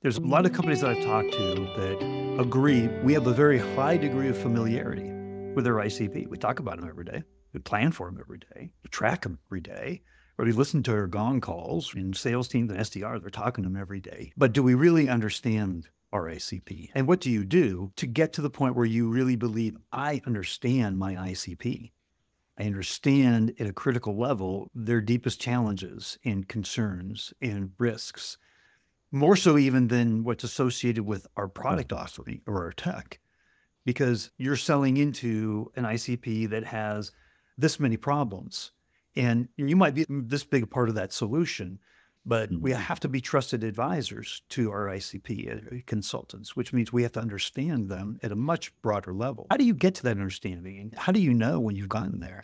There's a lot of companies that I've talked to that agree we have a very high degree of familiarity with their ICP. We talk about them every day. We plan for them every day. We track them every day. Or we listen to our gong calls and sales teams and SDRs. They're talking to them every day. But do we really understand our ICP? And what do you do to get to the point where you really believe, I understand my ICP? I understand at a critical level their deepest challenges and concerns and risks, more so even than what's associated with our product offering or our tech, because you're selling into an ICP that has this many problems. And you might be this big a part of that solution, but we have to be trusted advisors to our ICP consultants, which means we have to understand them at a much broader level. How do you get to that understanding? And how do you know when you've gotten there?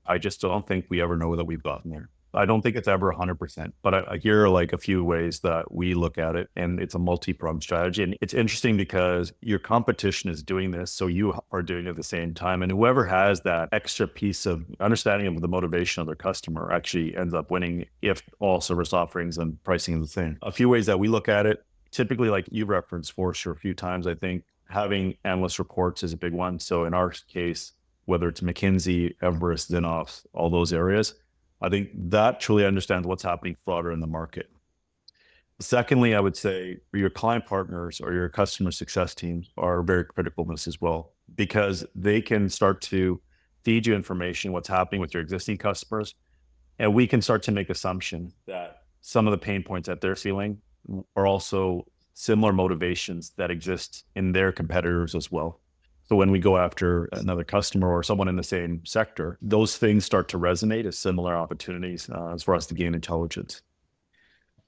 I just don't think we ever know that we've gotten there. I don't think it's ever 100%, but I hear like a few ways that we look at it, and it's a multi-pronged strategy. And it's interesting because your competition is doing this, so you are doing it at the same time. And whoever has that extra piece of understanding of the motivation of their customer actually ends up winning if all service offerings and pricing is the same. A few ways that we look at it, typically like you referenced Forrester a few times, I think having analyst reports is a big one. So in our case, whether it's McKinsey, Everest, Zinnov, all those areas, I think that truly understands what's happening broader in the market. Secondly, I would say your client partners or your customer success teams are very critical in this as well, because they can start to feed you information, what's happening with your existing customers. And we can start to make assumptions that some of the pain points that they're feeling are also similar motivations that exist in their competitors as well. So when we go after another customer or someone in the same sector, those things start to resonate as similar opportunities as for us to gain intelligence.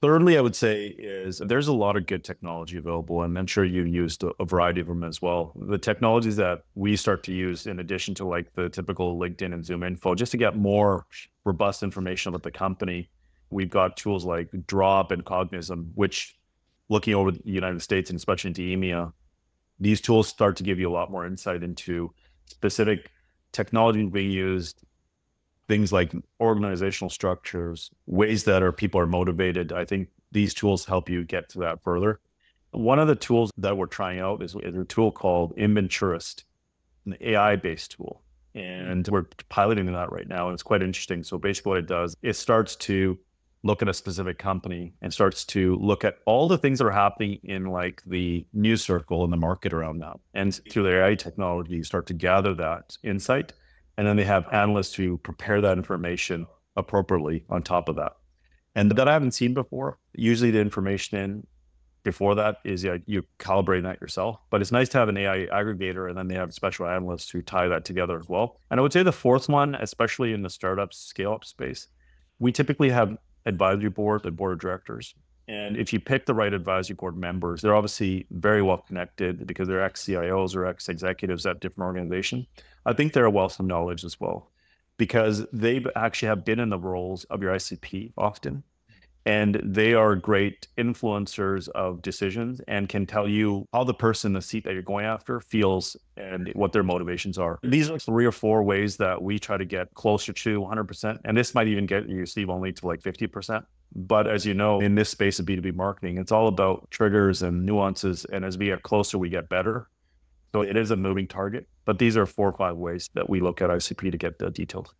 Thirdly, I would say is there's a lot of good technology available, and I'm sure you've used a variety of them as well. The technologies that we start to use in addition to like the typical LinkedIn and Zoom info, just to get more robust information about the company, we've got tools like Drop and Cognizant, which looking over the United States and especially into EMEA, these tools start to give you a lot more insight into specific technology being used, things like organizational structures, ways that people are motivated. I think these tools help you get to that further. One of the tools that we're trying out is a tool called Inventurist, an AI-based tool. And we're piloting that right now, and it's quite interesting. So basically what it does, it starts to look at a specific company and starts to look at all the things that are happening in like the news circle and the market around that. And through the AI technology, start to gather that insight. And then they have analysts who prepare that information appropriately on top of that. And that I haven't seen before. Usually the information in before that is you calibrating that yourself, but it's nice to have an AI aggregator, and then they have special analysts who tie that together as well. And I would say the fourth one, especially in the startup scale up space, we typically have advisory board and board of directors. And if you pick the right advisory board members, they're obviously very well connected because they're ex-CIOs or ex-executives at different organizations. I think they're a wealth of knowledge as well, because they actually have been in the roles of your ICP often. And they are great influencers of decisions and can tell you how the person in the seat that you're going after feels and what their motivations are. These are 3 or 4 ways that we try to get closer to 100%. And this might even get you, Steve, only to like 50%. But as you know, in this space of B2B marketing, it's all about triggers and nuances. And as we get closer, we get better. So it is a moving target. But these are 4 or 5 ways that we look at ICP to get detailed.